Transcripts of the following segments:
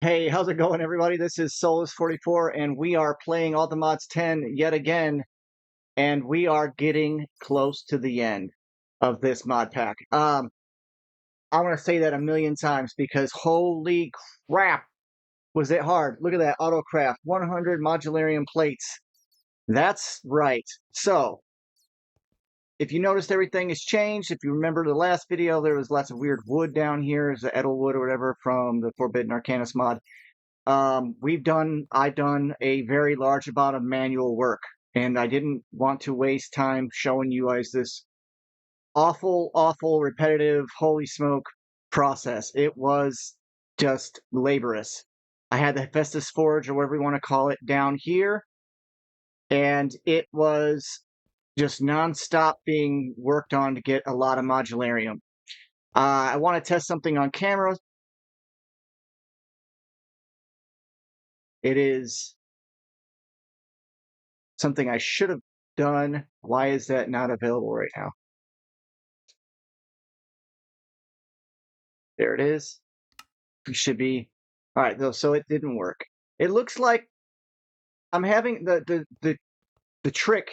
Hey, how's it going, everybody? This is Solus44, and we are playing Mods 10 yet again, and we are getting close to the end of this mod pack. I want to say that a million times because holy crap, was it hard? Look at that autocraft, 100 modularium plates. That's right. So, if you noticed, everything has changed. If you remember the last video, there was lots of weird wood down here, is the Edelwood or whatever from the Forbidden Arcanus mod. I've done a very large amount of manual work, and I didn't want to waste time showing you guys this awful, repetitive, holy smoke process. It was just laborious. I had the Hephaestus Forge, or whatever you want to call it, down here, and it was just nonstop being worked on to get a lot of modularium. I want to test something on camera. It is something I should have done. Why is that not available right now? There it is. It should be. All right, though, so it didn't work. It looks like I'm having the trick,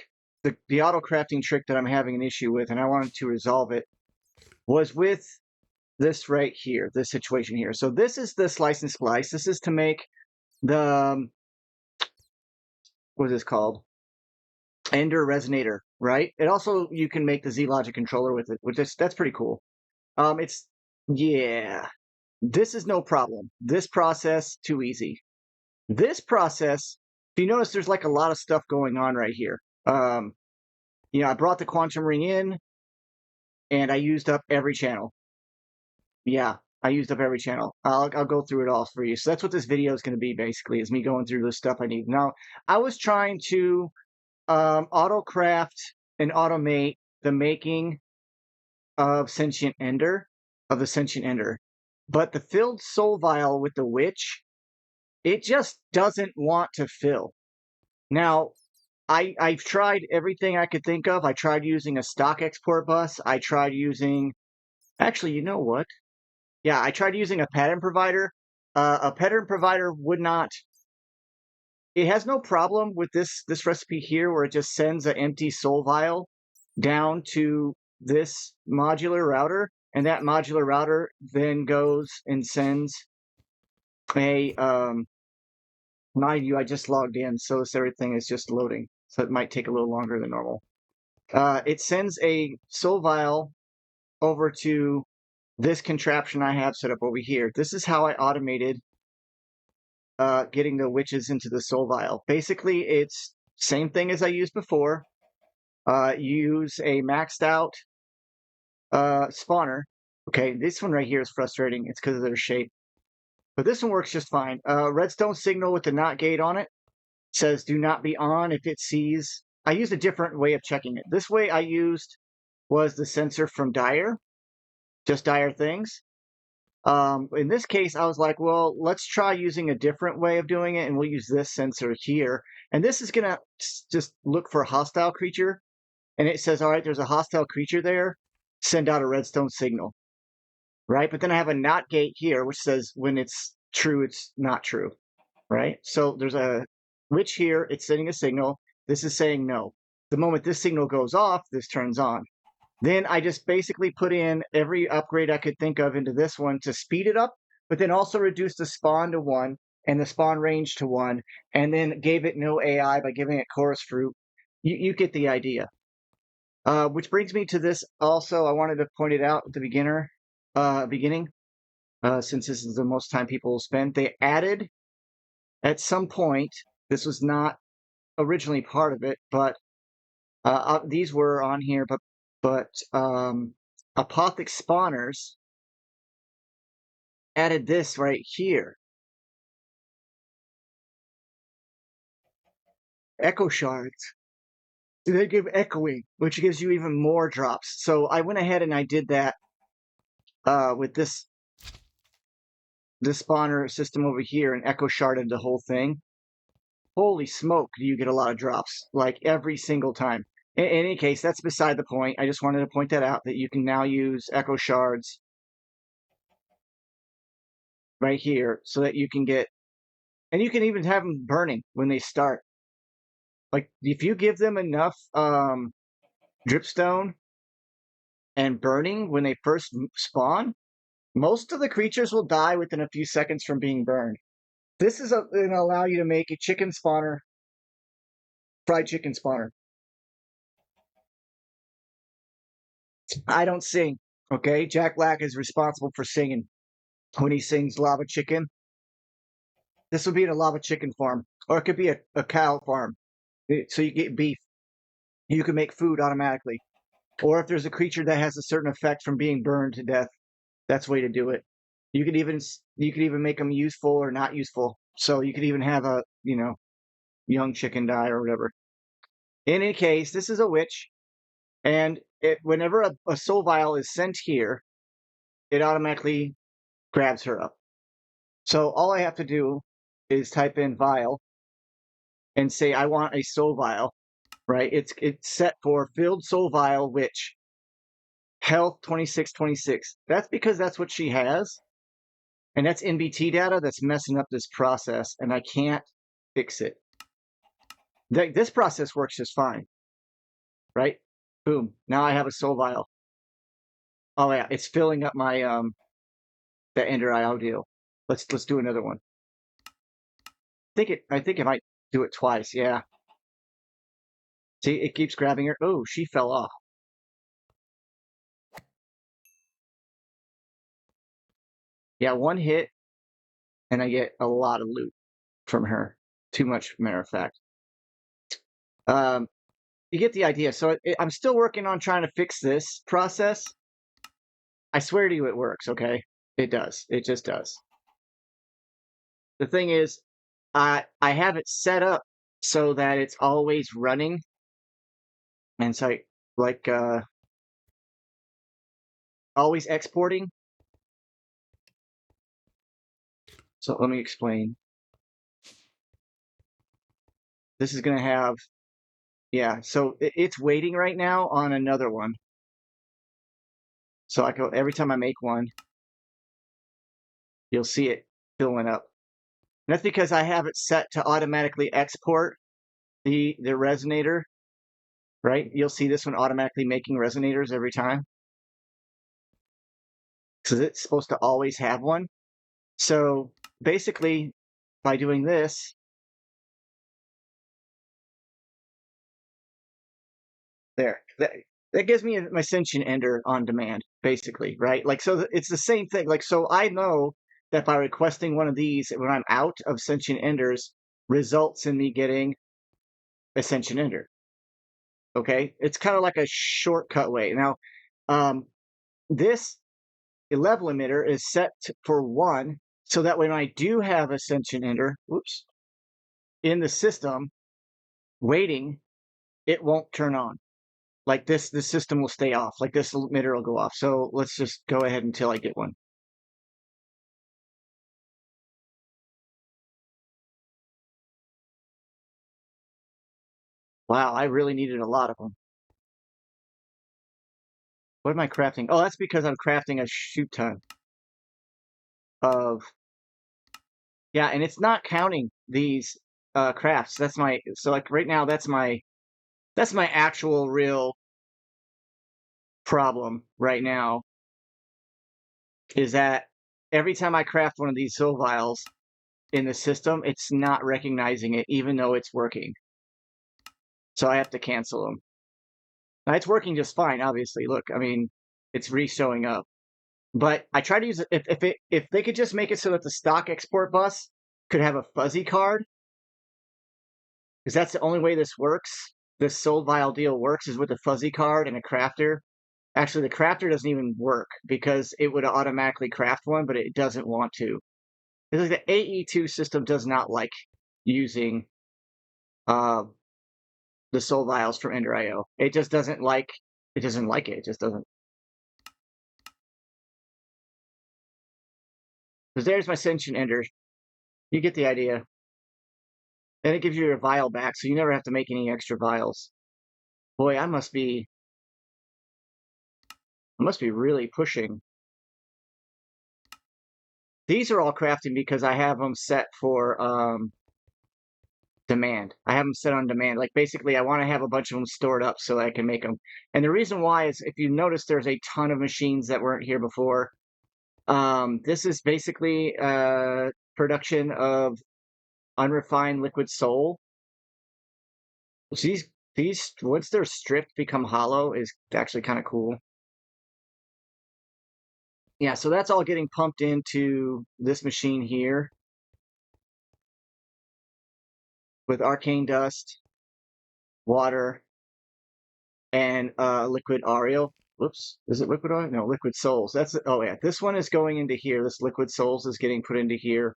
the auto crafting trick that I'm having an issue with, and I wanted to resolve it, was with this right here, this situation here. So this is the slice and splice. This is to make the what is this called? Ender resonator, right? It also, you can make the Z Logic controller with it, which is that's pretty cool. It's yeah. This is no problem. This process, too easy. This process, if you notice, there's like a lot of stuff going on right here. I brought the quantum ring in, and I used up every channel. Yeah, I used up every channel. I'll go through it all for you. So that's what this video is going to be, basically, is me going through the stuff I need. Now, I was trying to auto craft and automate the making of Sentient Ender, of the Sentient Ender. But the filled soul vial with the witch, it just doesn't want to fill. Now, I've tried everything I could think of. I tried using a stock export bus. I tried using, actually, you know what? Yeah, I tried using a pattern provider. A pattern provider would not. It has no problem with this recipe here, where it just sends an empty soul vial down to this modular router, and that modular router then goes and sends a mind you, I just logged in, so this everything is just loading, so it might take a little longer than normal. It sends a soul vial over to this contraption I have set up over here. This is how I automated getting the witches into the soul vial. Basically, it's same thing as I used before. You use a maxed out spawner. Okay, this one right here is frustrating. It's because of their shape. But this one works just fine. Redstone signal with the NOT gate on it says do not be on if it sees. I used a different way of checking it. This way I used was the sensor from Dire, just Dire Things. In this case, I was like, well, let's try using a different way of doing it, and we'll use this sensor here. And this is going to just look for a hostile creature. And it says, all right, there's a hostile creature there. Send out a redstone signal. Right? But then I have a NOT gate here, which says when it's true, it's not true. Right? So there's a witch here. It's sending a signal. This is saying no. The moment this signal goes off, this turns on. Then I just basically put in every upgrade I could think of into this one to speed it up, but then also reduce the spawn to 1 and the spawn range to 1, and then gave it no AI by giving it chorus fruit. You get the idea. Which brings me to this also. I wanted to point it out at the beginning, since this is the most time people will spend. They added, at some point, this was not originally part of it, but these were on here, but Apothic Spawners added this right here. Echo Shards. They give echoing, which gives you even more drops. So I went ahead and I did that with this spawner system over here, and echo sharded the whole thing. Holy smoke, do you get a lot of drops, like every single time. In any case, that's beside the point. I just wanted to point that out, that you can now use echo shards right here so that you can get, and you can even have them burning when they start. Like if you give them enough dripstone and burning when they first spawn, most of the creatures will die within a few seconds from being burned. This is going to allow you to make a chicken spawner, fried chicken spawner. I don't sing, okay? Jack Black is responsible for singing when he sings Lava Chicken. This will be in a lava chicken farm, or it could be a cow farm. So you get beef. You can make food automatically. Or if there's a creature that has a certain effect from being burned to death, that's the way to do it. You could even make them useful or not useful. So you could even have a young chicken die or whatever. In any case, this is a witch, and whenever a soul vial is sent here, it automatically grabs her up. So all I have to do is type in vial and say I want a soul vial, right? It's set for filled soul vial witch, health 2626. That's because that's what she has, and that's NBT data that's messing up this process, and I can't fix it. This process works just fine, right? Boom. Now I have a soul vial. Oh yeah, it's filling up my the Ender IO deal. Let's do another one. I think it might do it twice. Yeah. See, it keeps grabbing her. Oh, she fell off. Yeah, one hit, and I get a lot of loot from her. Too much, matter of fact. You get the idea. So I'm still working on trying to fix this process. I swear to you, it works. Okay, it does. It just does. The thing is, I have it set up so that it's always running, and so like always exporting. So let me explain. This is going to have, yeah, so it's waiting right now on another one. So I go, every time I make one, you'll see it filling up. And that's because I have it set to automatically export the resonator, right? You'll see this one automatically making resonators every time. Because it's supposed to always have one. So basically, by doing this, that gives me my Sentient Ender on demand, basically, right? Like, so it's the same thing. Like, so I know that by requesting one of these when I'm out of Sentient Enders results in me getting a Sentient Ender. Okay, it's kind of like a shortcut way. Now, this level emitter is set for 1, so that when I do have a Sentient Ender, whoops, in the system waiting, it won't turn on. Like this, the system will stay off. Like this emitter will go off. So let's just go ahead until I get one. Wow, I really needed a lot of them. What am I crafting? Oh, that's because I'm crafting a shoot ton of, yeah, and it's not counting these crafts. That's my, so like right now, that's my actual real problem right now, is that every time I craft one of these soul vials in the system, it's not recognizing it, even though it's working. So I have to cancel them. Now, it's working just fine, obviously. Look, I mean, it's re-showing up. But I try to use it if they could just make it so that the stock export bus could have a fuzzy card, because that's the only way this works. This soul vial deal works is with a fuzzy card and a crafter. Actually, the crafter doesn't even work because it would automatically craft one, but it doesn't want to. It's like the AE2 system does not like using uh, the soul vials from Ender.io. It just doesn't like it. Doesn't like it. It just doesn't. Because there's my Sentient Ender. You get the idea. And it gives you your vial back, so you never have to make any extra vials. Boy, I must be really pushing these are all crafting because I have them set for demand. I have them set on demand. Like basically, I want to have a bunch of them stored up so that I can make them. And the reason why is if you notice, there's a ton of machines that weren't here before. This is basically production of unrefined liquid soul. So these once they're stripped, become hollow is actually kind of cool. Yeah, so that's all getting pumped into this machine here with arcane dust, water, and liquid Ariel. Whoops, is it liquid oil? No, liquid souls. That's oh yeah, this one is going into here. This liquid souls is getting put into here,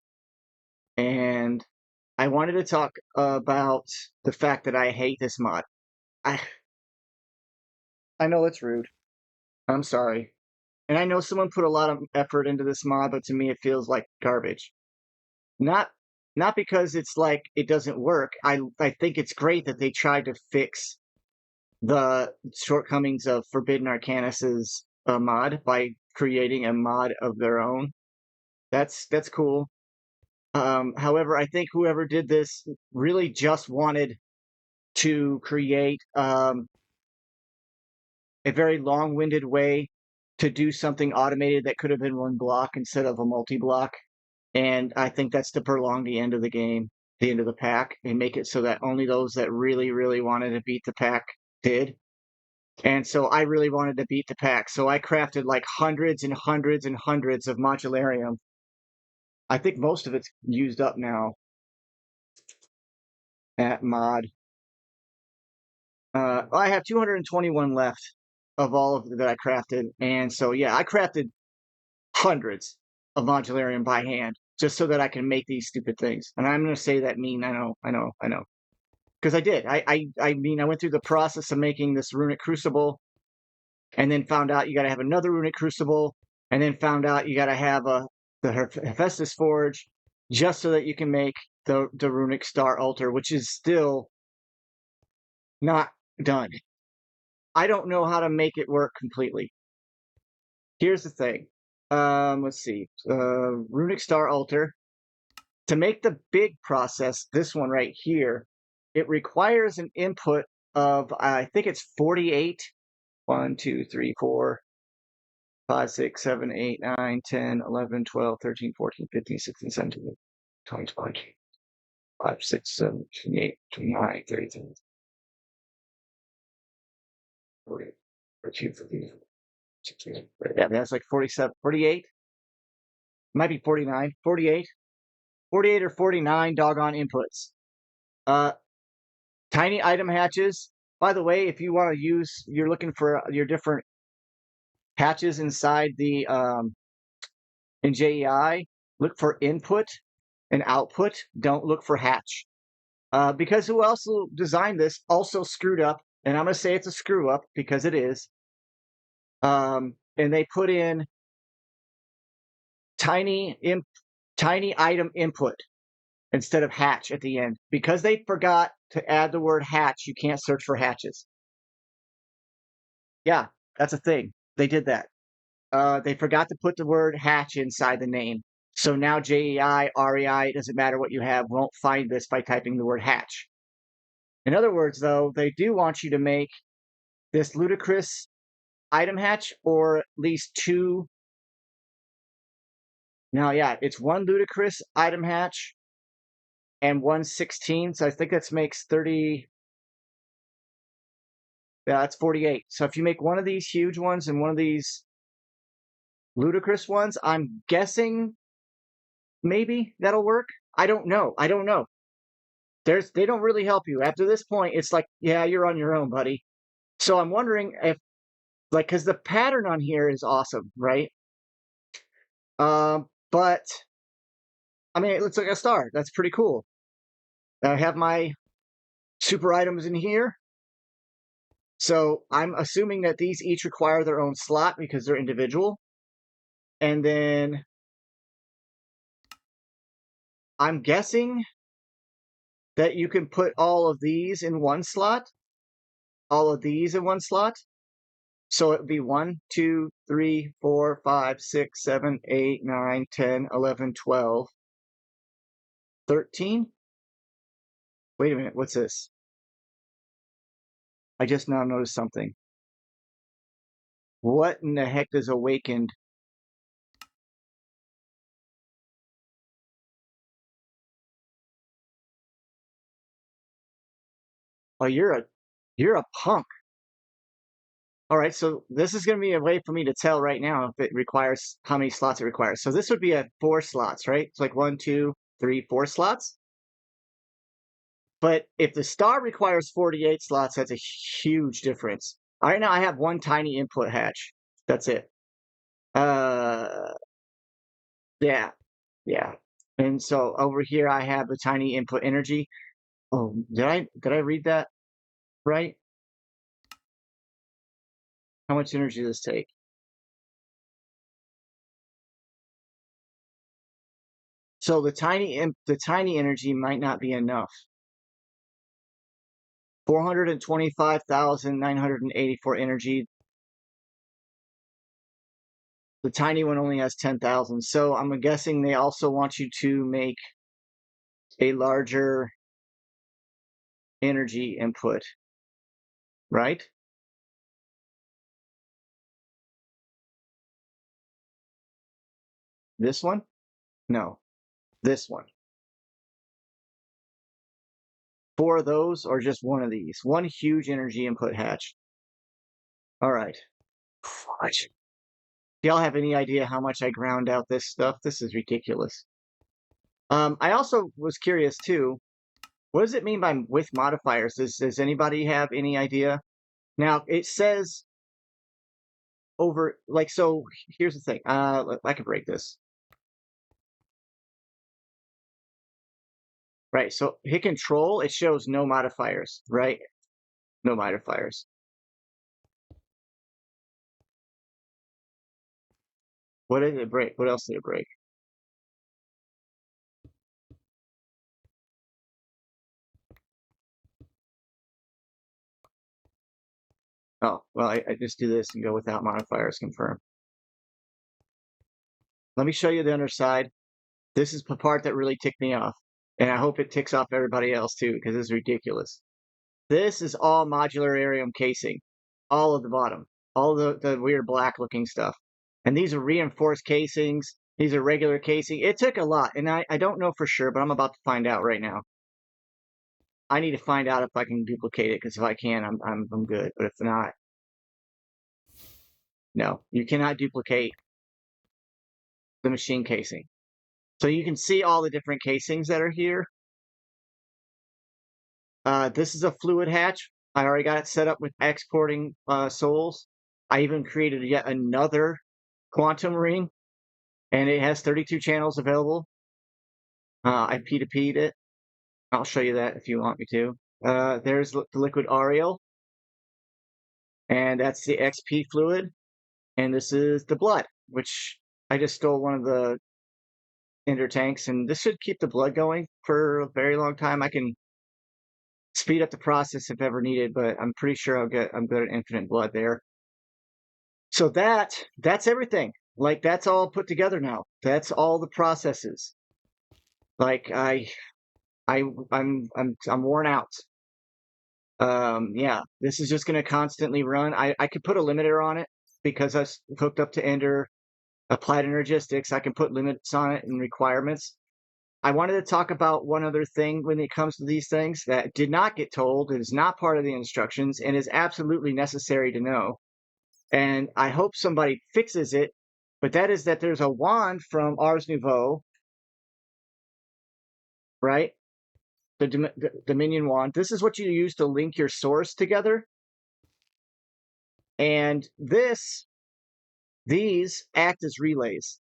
and I wanted to talk about the fact that I hate this mod. I I know it's rude. I'm sorry, and I know someone put a lot of effort into this mod, but to me it feels like garbage. Not not because it's like it doesn't work. I think it's great that they tried to fix the shortcomings of Forbidden Arcanus's mod by creating a mod of their own. That's cool. However, I think whoever did this really just wanted to create a very long-winded way to do something automated that could have been one block instead of a multi-block. And I think that's to prolong the end of the game, the end of the pack, and make it so that only those that really, really wanted to beat the pack did. And so I really wanted to beat the pack. So I crafted like hundreds and hundreds and hundreds of modularium. I think most of it's used up now at mod. I have 221 left of all of that I crafted. And so, yeah, I crafted hundreds of modularium by hand just so that I can make these stupid things. And I'm going to say that mean. I know. Because I did. I mean, I went through the process of making this runic crucible and then found out you got to have another runic crucible, and then found out you got to have the Hephaestus forge just so that you can make the runic star altar, which is still not done. I don't know how to make it work completely. Here's the thing. Let's see. Runic star altar. To make the big process, this one right here, it requires an input of I think it's 48. 1, 2, 3, 4, 5, 6, 7, 8, 9, 10, 11, 12, 13, 14, 15, 16, 17, 20, 20, 5, 6, 7, 28, 29, 30, 40, 42, 43, yeah, that's like 47, 48. Might be 49, 48. 48 or 49 doggone inputs. Tiny item hatches. By the way, if you want to use, you're looking for your different hatches inside the in JEI, look for input and output. Don't look for hatch. Because who else designed this also screwed up, and I'm going to say it's a screw up because it is. And they put in tiny item input instead of hatch at the end because they forgot to add the word hatch. You can't search for hatches. Yeah, that's a thing. They did that. They forgot to put the word hatch inside the name. So now JEI, REI, it doesn't matter what you have, won't find this by typing the word hatch. In other words, though, they do want you to make this ludicrous item hatch or at least two. Now, yeah, it's one ludicrous item hatch and 116. So I think that makes 30. Yeah, that's 48. So if you make one of these huge ones and one of these ludicrous ones, I'm guessing maybe that'll work. I don't know. They don't really help you. After this point, it's like, yeah, you're on your own, buddy. So I'm wondering if, like, because the pattern on here is awesome, right? But I mean, it looks like a star. That's pretty cool. I have my super items in here. So I'm assuming that these each require their own slot because they're individual. And then I'm guessing that you can put all of these in one slot, all of these in one slot. So it would be 1, 2, 3, 4, 5, 6, 7, 8, 9, 10, 11, 12, 13. Wait a minute, what's this? I just now noticed something. What in the heck is awakened? Oh, you're a punk. All right, so this is going to be a way for me to tell right now if it requires how many slots it requires. So this would be at 4 slots, right? It's like 1, 2, 3, 4 slots. But if the star requires 48 slots, that's a huge difference. Right now I have one tiny input hatch. That's it. Yeah, yeah. And so over here I have the tiny input energy. Oh, did I read that right? How much energy does this take? So the tiny energy might not be enough. 425,984 energy. The tiny one only has 10,000. So I'm guessing they also want you to make a larger energy input, right? This one? No, this one. 4 of those or just one of these? One huge energy input hatch. All right. Fudge. Do y'all have any idea how much I ground out this stuff? This is ridiculous. I also was curious too. What does it mean by with modifiers? Does anybody have any idea? Now it says over like so. Here's the thing. I can break this. Right. So hit control. It shows no modifiers. Right. No modifiers. What did it break? What else did it break? Oh, well, I just do this and go without modifiers. Confirm. Let me show you the underside. This is the part that really ticked me off. And I hope it ticks off everybody else too, because it's ridiculous. This is all modular arium casing. All of the bottom. All the weird black looking stuff. And these are reinforced casings. These are regular casing. It took a lot. And I don't know for sure, but I'm about to find out right now. I need to find out if I can duplicate it, because if I can, I'm good. But if not, no. You cannot duplicate the machine casing. So you can see all the different casings that are here. This is a fluid hatch. I already got it set up with exporting souls. I even created yet another quantum ring, and it has 32 channels available. I P2P'd it. I'll show you that if you want me to. There's the liquid Ariel, and that's the XP fluid. And this is the blood, which I just stole one of the ender tanks, and this should keep the blood going for a very long time. I can speed up the process if ever needed, but I'm pretty sure I'm good at infinite blood there. So that's everything. Like that's all put together now. That's all the processes. Like I'm worn out. Yeah, this is just gonna constantly run. I could put a limiter on it because I hooked up to Ender, applied energistics. I can put limits on it and requirements. I wanted to talk about one other thing when it comes to these things that did not get told. It is not part of the instructions and is absolutely necessary to know. And I hope somebody fixes it. But that is that there's a wand from Ars Nouveau, right? The Dominion wand. This is what you use to link your source together. And these act as relays.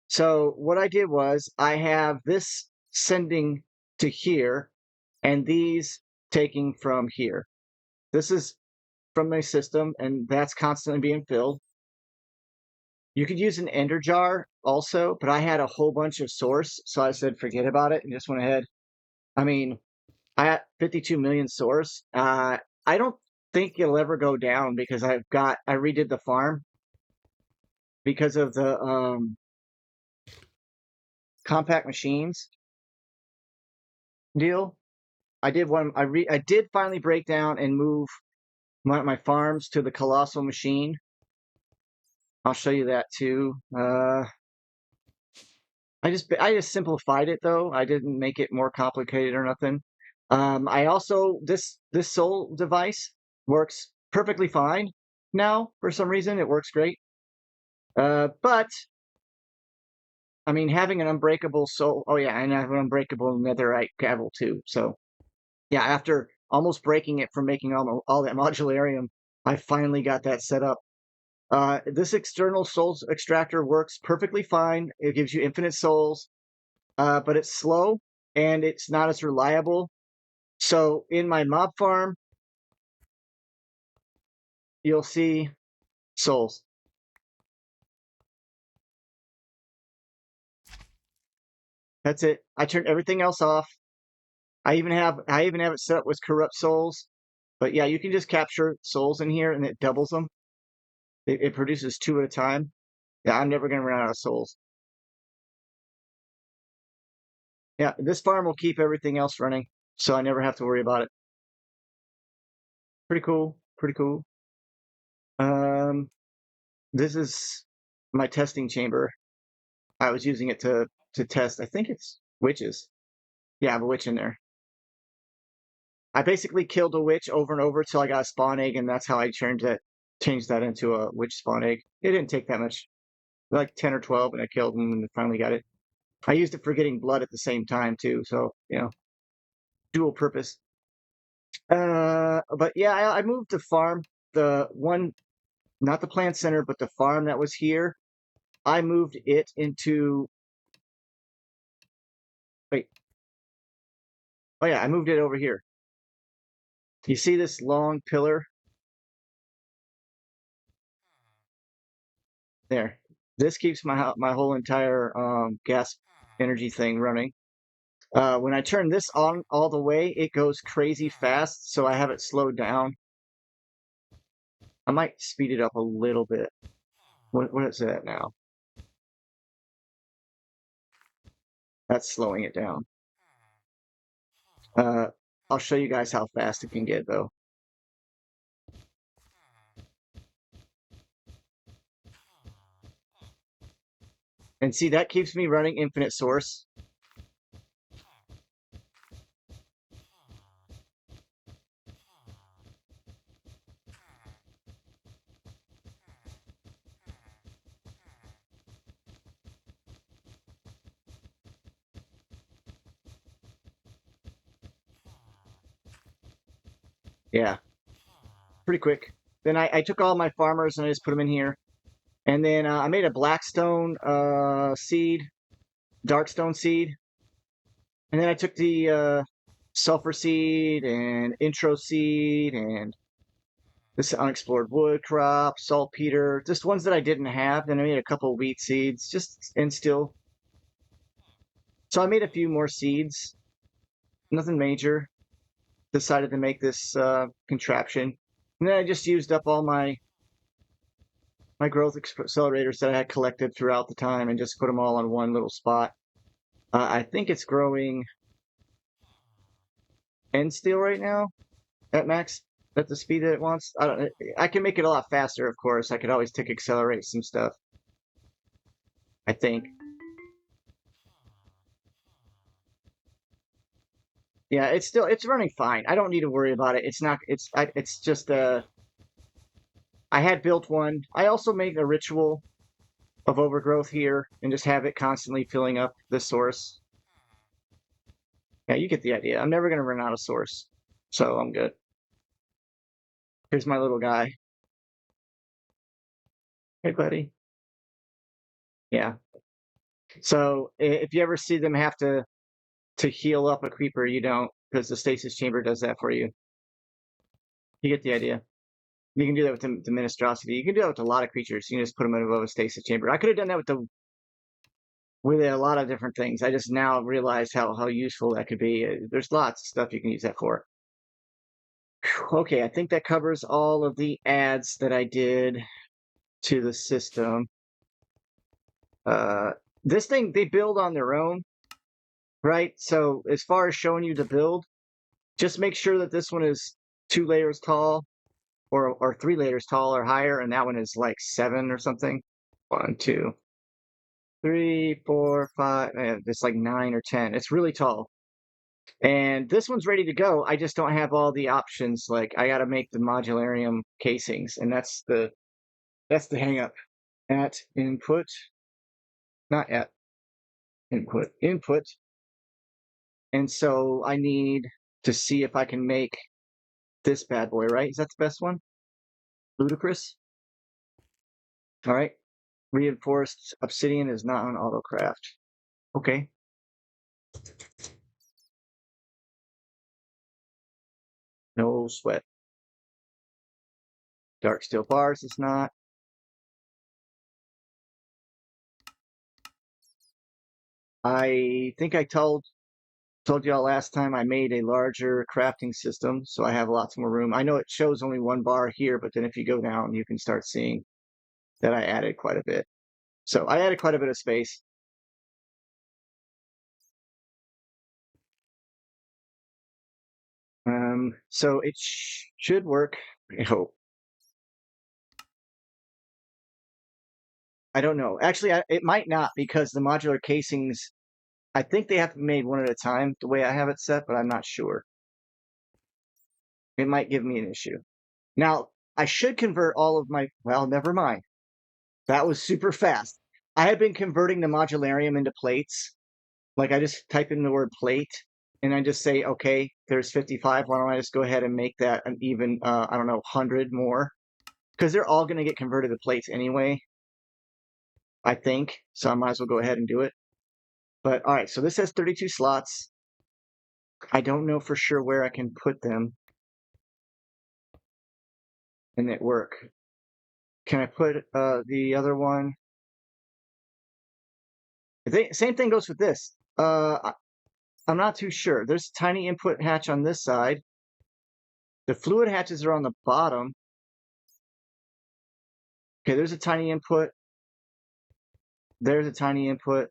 So what I did was I have this sending to here and these taking from here. This is from my system and that's constantly being filled. You could use an ender jar also, but I had a whole bunch of source, so I said forget about it and just went ahead. I mean, I had 52 million source. I don't think it'll ever go down because I redid the farm because of the compact machines deal. I did finally break down and move my farms to the colossal machine. I'll show you that too. I just simplified it though. I didn't make it more complicated or nothing. I also this soul device works perfectly fine now for some reason. It works great. But I mean, having an unbreakable soul. Oh yeah, and I have an unbreakable netherite gavel too. So yeah, after almost breaking it from making all that modularium, I finally got that set up. This external souls extractor works perfectly fine. It gives you infinite souls, but it's slow and it's not as reliable. So in my mob farm, you'll see souls. That's it. I turned everything else off. I even have it set up with corrupt souls. But yeah, you can just capture souls in here and it doubles them. It produces 2 at a time. Yeah, I'm never gonna run out of souls. Yeah, this farm will keep everything else running, so I never have to worry about it. Pretty cool. Pretty cool. Um, this is my testing chamber. I was using it to test. I think it's witches. Yeah, I have a witch in there. I basically killed a witch over and over till I got a spawn egg, and that's how I changed that into a witch spawn egg. It didn't take that much, like 10 or 12, and I killed them and finally got it. I used it for getting blood at the same time too, so dual purpose. But yeah, I moved the farm, the one, not the plant center, but the farm that was here. I moved it into. Wait. Oh yeah, I moved it over here. You see this long pillar there? This keeps my whole entire gas energy thing running. When I turn this on all the way, it goes crazy fast, so I have it slowed down. I might speed it up a little bit. What is that now? That's slowing it down. Uh, I'll show you guys how fast it can get though. And see, that keeps me running infinite source. Yeah, pretty quick. Then I took all my farmers and I just put them in here. And then I made a blackstone seed, darkstone seed. And then I took the sulfur seed and intro seed and this unexplored wood crop, saltpeter, just ones that I didn't have. Then I made a couple wheat seeds, and still. So I made a few more seeds, nothing major. Decided to make this contraption. And then I just used up all my growth accelerators that I had collected throughout the time and just put them all on one little spot. I think it's growing end steel right now at max at the speed that it wants. I don't. I can make it a lot faster, of course. I could always tick accelerate some stuff. I think. Yeah, it's running fine. I don't need to worry about it. It's not. It's just I had built one. I also made a ritual of overgrowth here and just have it constantly filling up the source. Yeah, you get the idea. I'm never gonna run out of source, so I'm good. Here's my little guy. Hey, buddy. Yeah. So if you ever see them have to heal up a creeper, you don't, because the stasis chamber does that for you. You get the idea. You can do that with the Ministrosity. You can do that with a lot of creatures. You can just put them above a stasis chamber. I could have done that with a lot of different things. I just now realized how useful that could be. There's lots of stuff you can use that for. Okay, I think that covers all of the adds that I did to the system. This thing, they build on their own, right? So as far as showing you the build, just make sure that this one is 2 layers tall or 3 layers tall or higher, and that one is like 7 or something. 1, 2, 3, 4, 5, it's like 9 or 10. It's really tall. And this one's ready to go. I just don't have all the options. Like I got to make the modularium casings, and that's the hang up. At input, not at input. And so I need to see if I can make this bad boy, right? Is that the best one? Ludicrous. All right. Reinforced obsidian is not on autocraft. Okay. No sweat. Dark steel bars is not. I think I told y'all last time I made a larger crafting system, so I have lots more room. I know it shows only 1 bar here, but then if you go down, you can start seeing that I added quite a bit. So I added quite a bit of space. So it should work. I hope. I don't know. Actually, it might not because the modular casings, I think they have to be made one at a time the way I have it set, but I'm not sure. It might give me an issue. Now, I should convert all of my, well, never mind. That was super fast. I have been converting the modularium into plates. Like I just type in the word plate and I just say, okay, there's 55. Why don't I just go ahead and make that an even, I don't know, 100 more? Because they're all going to get converted to plates anyway, I think. So I might as well go ahead and do it. But all right, so this has 32 slots. I don't know for sure where I can put them and it work. Can I put the other one? Same thing goes with this. I'm not too sure. There's a tiny input hatch on this side. The fluid hatches are on the bottom. Okay, there's a tiny input. There's a tiny input.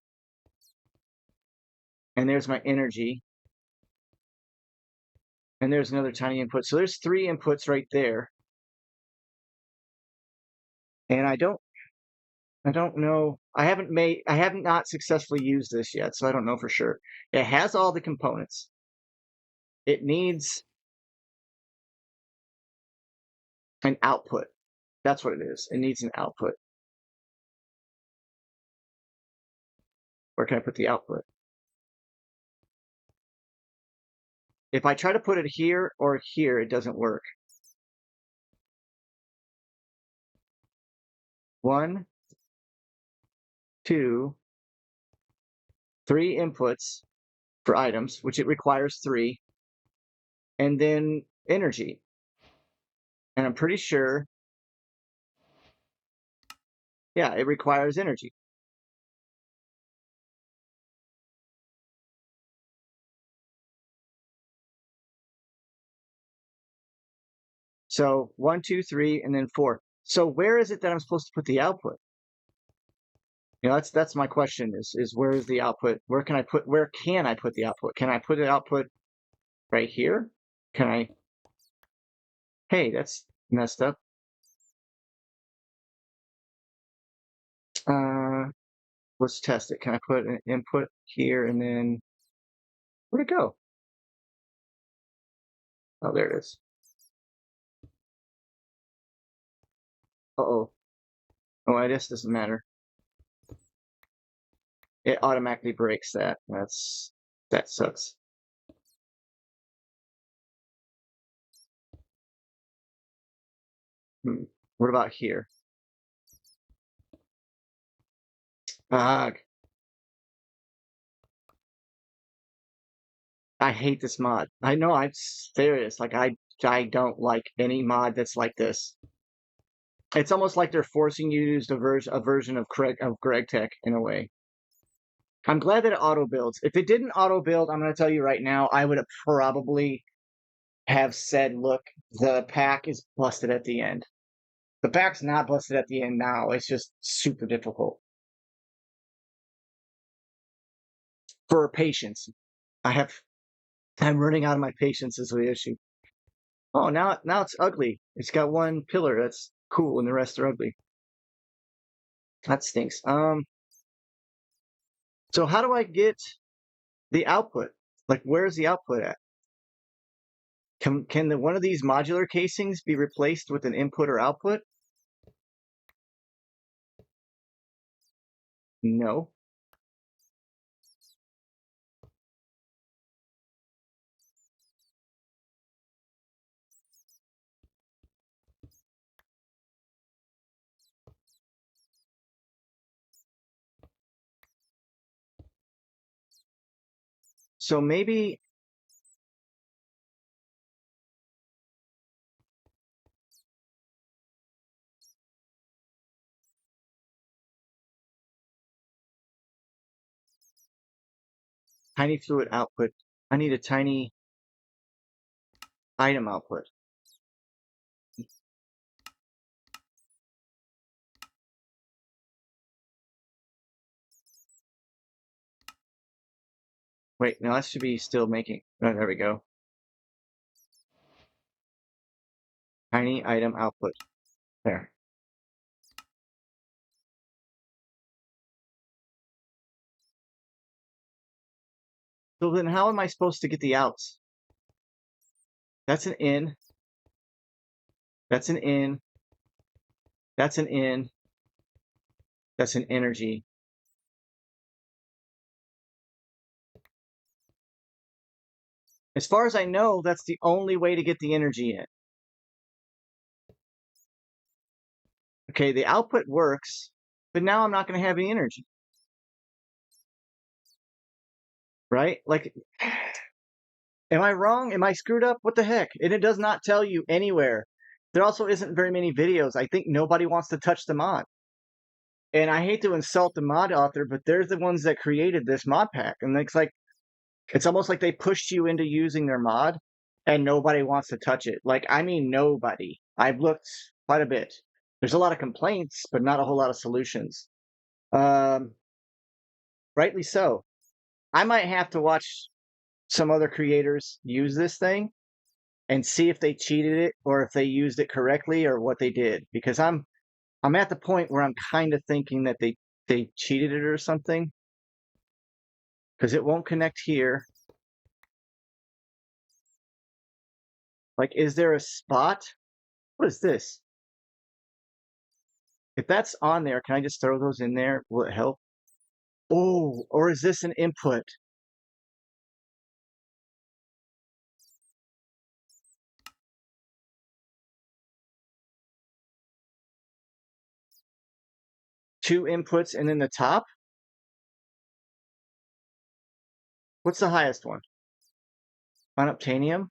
And there's my energy. And there's another tiny input. So there's 3 inputs right there. And I don't know. I haven't not successfully used this yet, so I don't know for sure. It has all the components. It needs an output. That's what it is. It needs an output. Where can I put the output? If I try to put it here or here, it doesn't work. 1, 2, 3 inputs for items, which it requires 3, and then energy. And I'm pretty sure, yeah, it requires energy. So 1, 2, 3, and then 4. So where is it that I'm supposed to put the output? You know, that's my question is where is the output? Where can I put the output? Can I put the output right here? Can I? Hey, that's messed up. Let's test it. Can I put an input here and then where'd it go? Oh, there it is. Uh-oh. Oh, I guess doesn't matter. It automatically breaks that. That sucks. What about here? Ah, I hate this mod. I know, I'm serious. Like I don't like any mod that's like this. It's almost like they're forcing you to use a version of Greg Tech in a way. I'm glad that it auto builds. If it didn't auto build, I'm going to tell you right now, I would have probably have said, look, the pack is busted at the end. The pack's not busted at the end now. It's just super difficult for patience. I'm running out of my patience is the issue. Oh, now it's ugly. It's got one pillar that's cool and the rest are ugly. That stinks. So how do I get the output? Like, where's the output at? Can one of these modular casings be replaced with an input or output? No. So maybe tiny fluid output. I need a tiny item output. Wait, no, that should be still making. Oh, there we go. Tiny item output. There. So then how am I supposed to get the outs? That's an in. That's an in. That's an in. That's an energy. As far as I know, that's the only way to get the energy in. Okay, the output works, but now I'm not going to have any energy. Right? Like, am I wrong? Am I screwed up? What the heck? And it does not tell you anywhere. There also isn't very many videos. I think nobody wants to touch the mod. And I hate to insult the mod author, but they're the ones that created this mod pack. And it's almost like they pushed you into using their mod and nobody wants to touch it. Like, I mean, nobody. I've looked quite a bit. There's a lot of complaints, but not a whole lot of solutions. Um, Rightly so. I might have to watch some other creators use this thing and see if they cheated it or if they used it correctly or what they did. Because I'm at the point where I'm kind of thinking that they cheated it or something. Because it won't connect here. Like, is there a spot? What is this? If that's on there, can I just throw those in there? Will it help? Oh, or is this an input? Two inputs and then the top? What's the highest one? Unobtainium?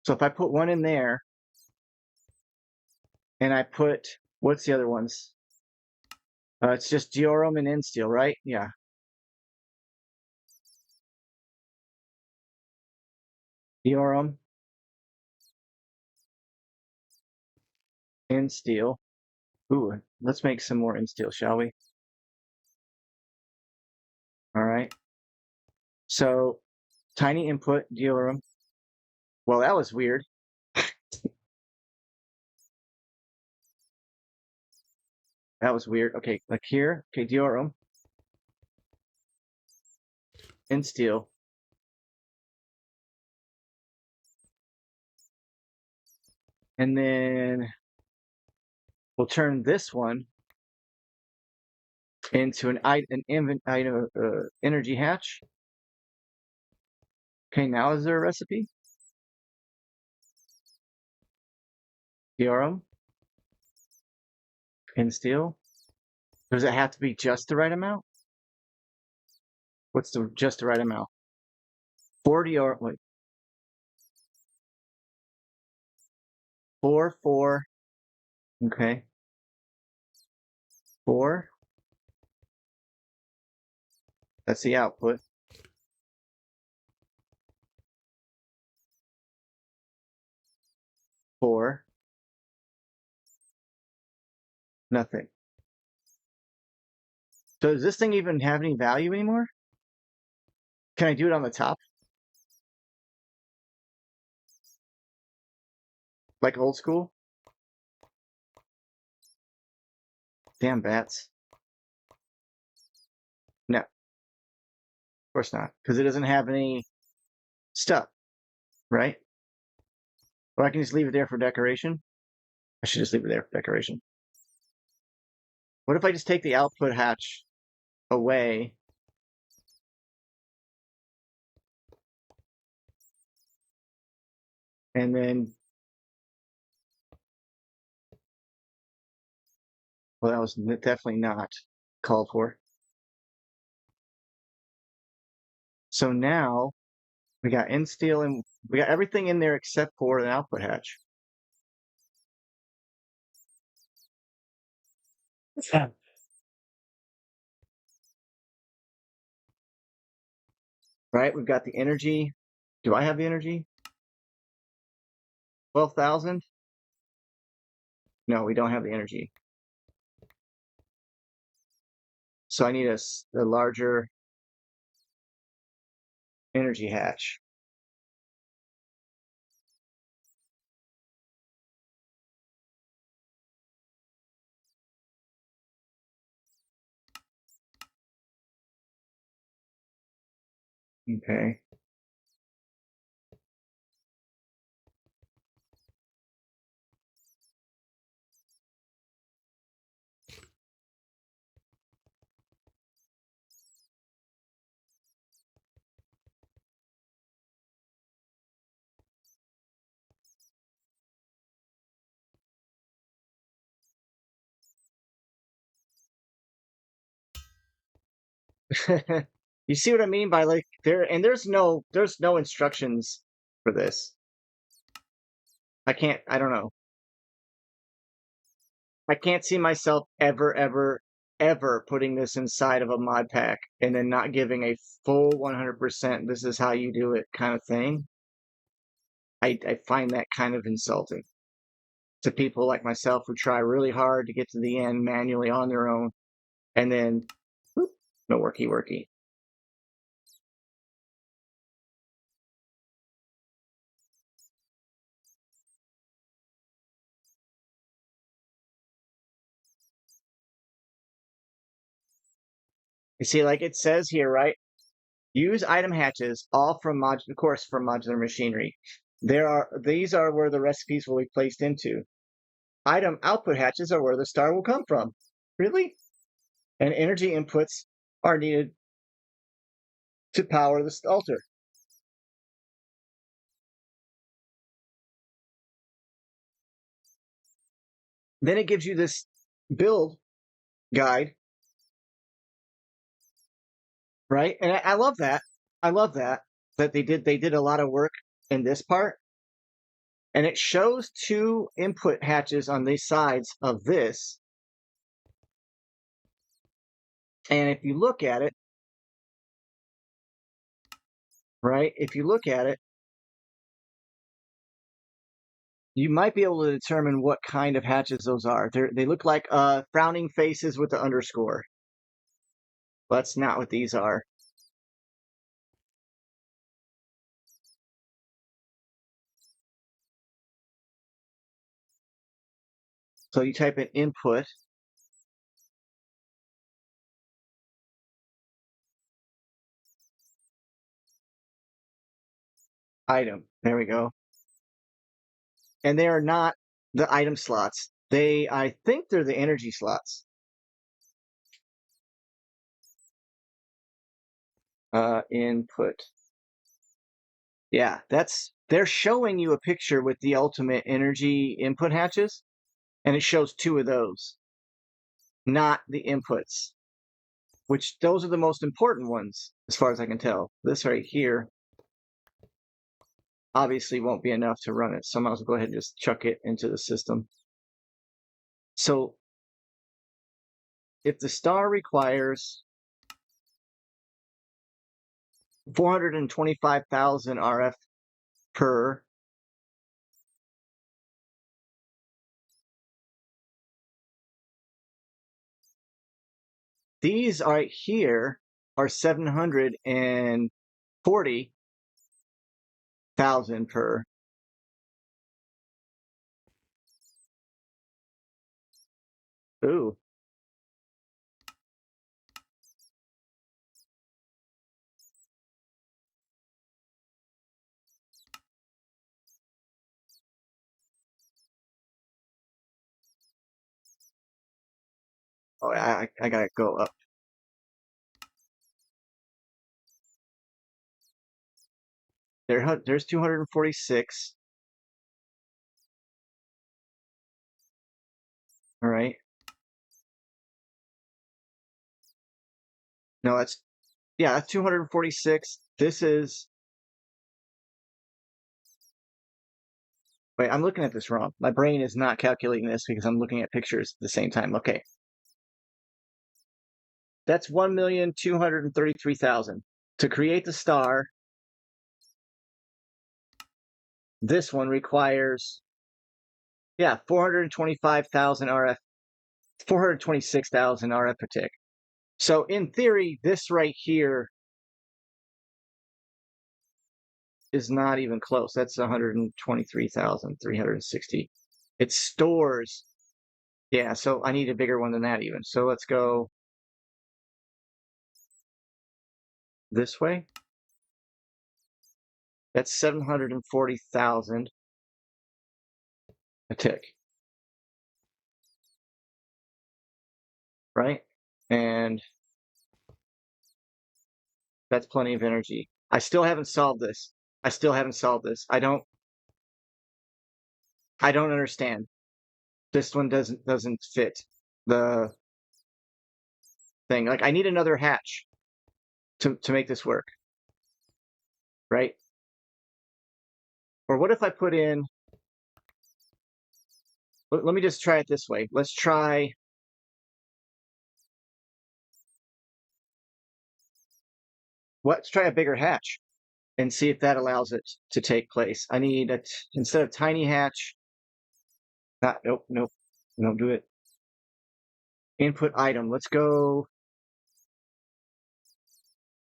So if I put one in there and I put, what's the other ones? It's just Diorum and Insteel, right? Yeah. Diorum, Insteel. Ooh, let's make some more Insteel, shall we? All right. So tiny input, Diorum. Well, that was weird. That was weird. Okay, like here. Okay, Diorum. Insteel. And then we'll turn this one into an energy hatch. Okay, now is there a recipe? Diorum. Insteel. Does it have to be just the right amount? What's the just the right amount? 40 or wait. 4. Okay. 4. That's the output. For nothing. So does this thing even have any value anymore? Can I do it on the top? Like old school? Damn bats. No, of course not. Because it doesn't have any stuff, right? Or I can just leave it there for decoration. I should just leave it there for decoration. What if I just take the output hatch away? And then, well, that was definitely not called for. So now we got insteel and we got everything in there except for an output hatch. Yeah. Right, we've got the energy. Do I have the energy? 12,000? No, we don't have the energy. So I need a larger energy hatch. Okay. You see what I mean by like there's no instructions for this. I don't know. I can't see myself ever putting this inside of a mod pack and then not giving a full 100% this is how you do it kind of thing. I find that kind of insulting to people like myself who try really hard to get to the end manually on their own and then whoop, no worky. You see, like it says here, right? Use item hatches, all from of course, from modular machinery. These are where the recipes will be placed into. Item output hatches are where the star will come from. Really? And energy inputs are needed to power the altar. Then it gives you this build guide, right? And I love that. I love that they did a lot of work in this part. And it shows two input hatches on these sides of this. And if you look at it, right? If you look at it, you might be able to determine what kind of hatches those are. They look like frowning faces with the underscore. That's not what these are. So you type in input. Item. There we go. And they are not the item slots. I think they're the energy slots. Input. Yeah, they're showing you a picture with the ultimate energy input hatches, and it shows two of those, not the inputs, which those are the most important ones, as far as I can tell. This right here obviously won't be enough to run it, so I might as well go ahead and just chuck it into the system. So if the star requires 425,000 RF per. These right here are 740,000 per. Ooh. Oh, I gotta go up. There's 246. All right. No, that's 246. This is, wait, I'm looking at this wrong. My brain is not calculating this because I'm looking at pictures at the same time. Okay. That's 1,233,000. To create the star, this one requires, 425,000 RF, 426,000 RF per tick. So in theory, this right here is not even close. That's 123,360. It stores. Yeah, so I need a bigger one than that even. So let's go this way. That's 740,000 a tick. Right? And that's plenty of energy. I still haven't solved this. I still haven't solved this. I don't understand. This one doesn't fit the thing. Like I need another hatch to make this work. Right? Or what if I put in, let me just try it this way. Let's try a bigger hatch and see if that allows it to take place. I need instead of tiny hatch, nope, don't do it. Input item. Let's go.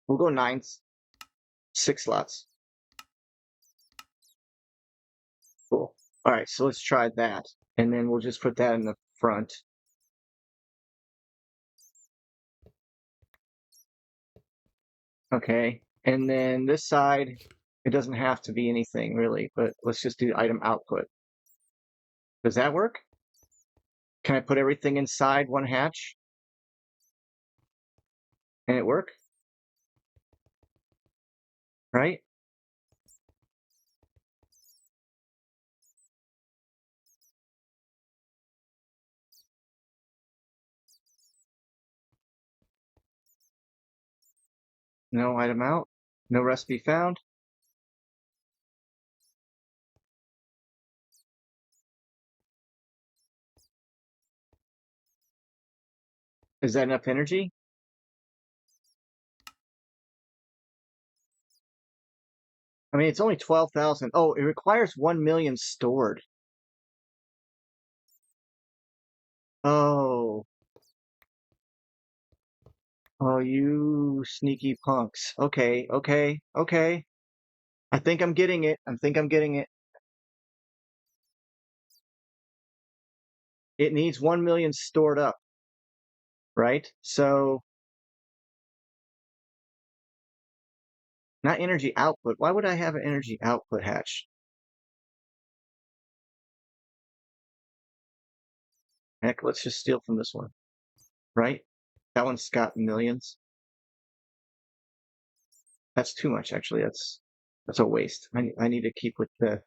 We'll go 9, 6 slots. Cool. All right, so let's try that. And then we'll just put that in the front. Okay. And then this side, it doesn't have to be anything really, but let's just do item output. Does that work? Can I put everything inside one hatch? And it work? Right? No item out. No recipe found. Is that enough energy? I mean, it's only 12,000. Oh, it requires 1 million stored. Oh, oh, you sneaky punks. Okay, okay, okay. I think I'm getting it. I think I'm getting it. It needs 1 million stored up, right? So, not energy output. Why would I have an energy output hatch? Heck, let's just steal from this one, right? That one's got millions. That's too much, actually. That's a waste. I need to keep with the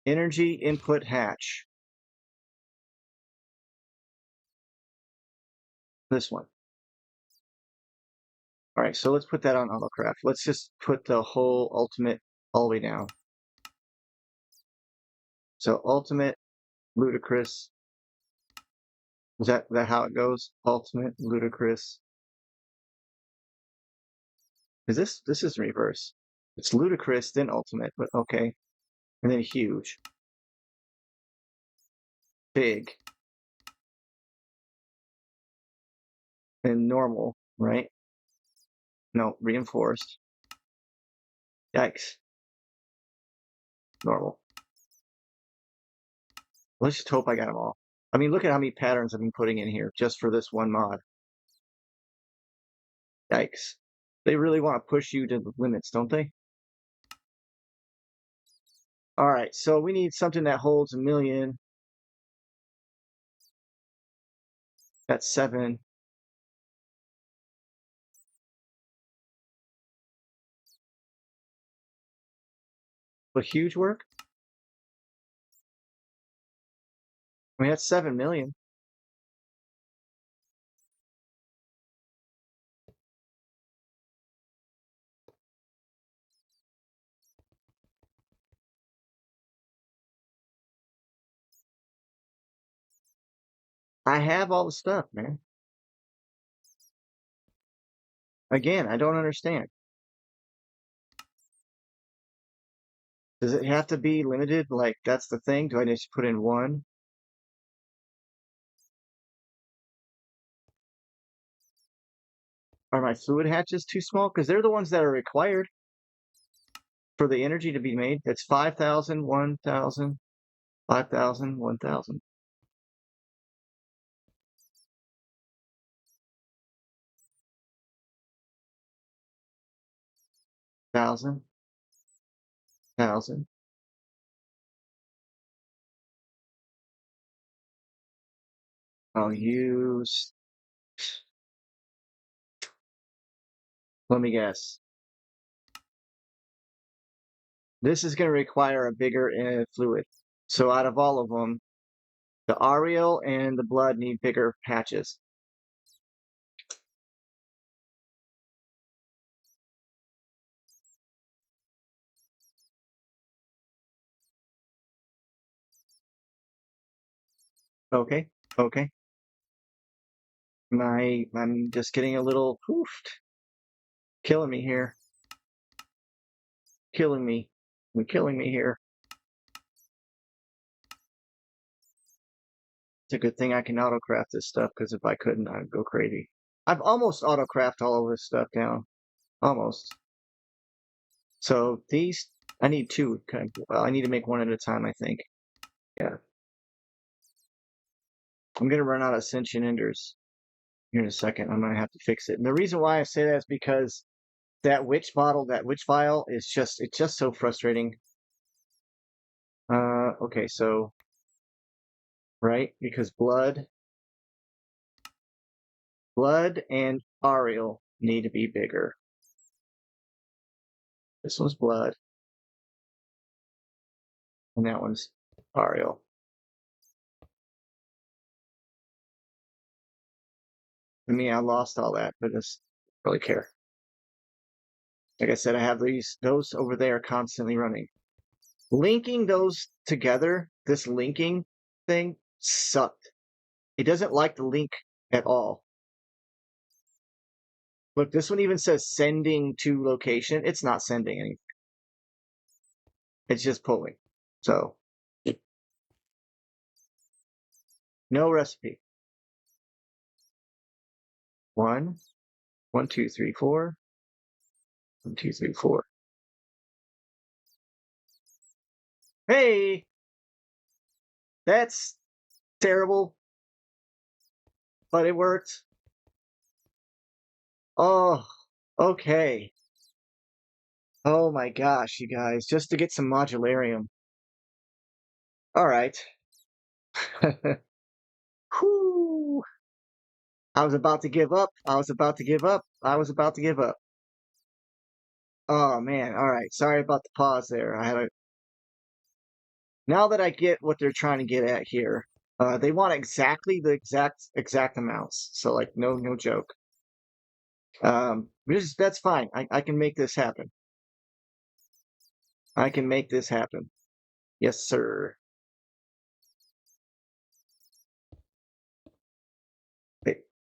energy input hatch. This one. All right, so let's put that on autocraft. Let's just put the whole ultimate all the way down. So ultimate, ludicrous. Is that how it goes? Ultimate, ludicrous. Because this is in reverse. It's ludicrous, then ultimate, but okay. And then huge. Big. And normal, right? No, reinforced. Yikes. Normal. Let's just hope I got them all. I mean, look at how many patterns I've been putting in here just for this one mod. Yikes. They really want to push you to the limits, don't they? All right, so we need something that holds 1,000,000. That's 7. But huge work? I mean, that's 7,000,000. I have all the stuff, man. Again, I don't understand. Does it have to be limited? Like, that's the thing? Do I just put in one? Are my fluid hatches too small? Because they're the ones that are required for the energy to be made. It's 5,000, 1,000, 5,000, 1,000. 1,000, 1,000. I'll use, let me guess. This is going to require a bigger fluid. So out of all of them, the Ariel and the blood need bigger patches. Okay, okay. I'm just getting a little poofed. Killing me here. Killing me. You're killing me here. It's a good thing I can autocraft this stuff, because if I couldn't, I'd go crazy. I've almost autocraft all of this stuff down. Almost. So these, I need two. Well, I need to make one at a time, I think. Yeah. I'm going to run out of Ascension Enders here in a second. I'm going to have to fix it. And the reason why I say that is because that witch bottle, that witch vial is just, it's just so frustrating. Okay, so, right, because blood and Ariel need to be bigger. This one's blood, and that one's Ariel. I mean, I lost all that, but I don't really care. Like I said, I have those over there constantly running. Linking those together, this linking thing sucked. It doesn't like the link at all. Look, this one even says sending to location. It's not sending anything. It's just pulling. So, no recipe. 1, 1, 2, 3, 4. 1, 2, 3, 4. Hey, that's terrible, but it worked. Oh, okay. Oh my gosh, you guys, just to get some modularium. All right. Whew. I was about to give up. I was about to give up. I was about to give up. Oh man. All right. Sorry about the pause there. Now that I get what they're trying to get at here. They want exactly the exact amounts. So like no joke. That's fine. I can make this happen. I can make this happen. Yes, sir.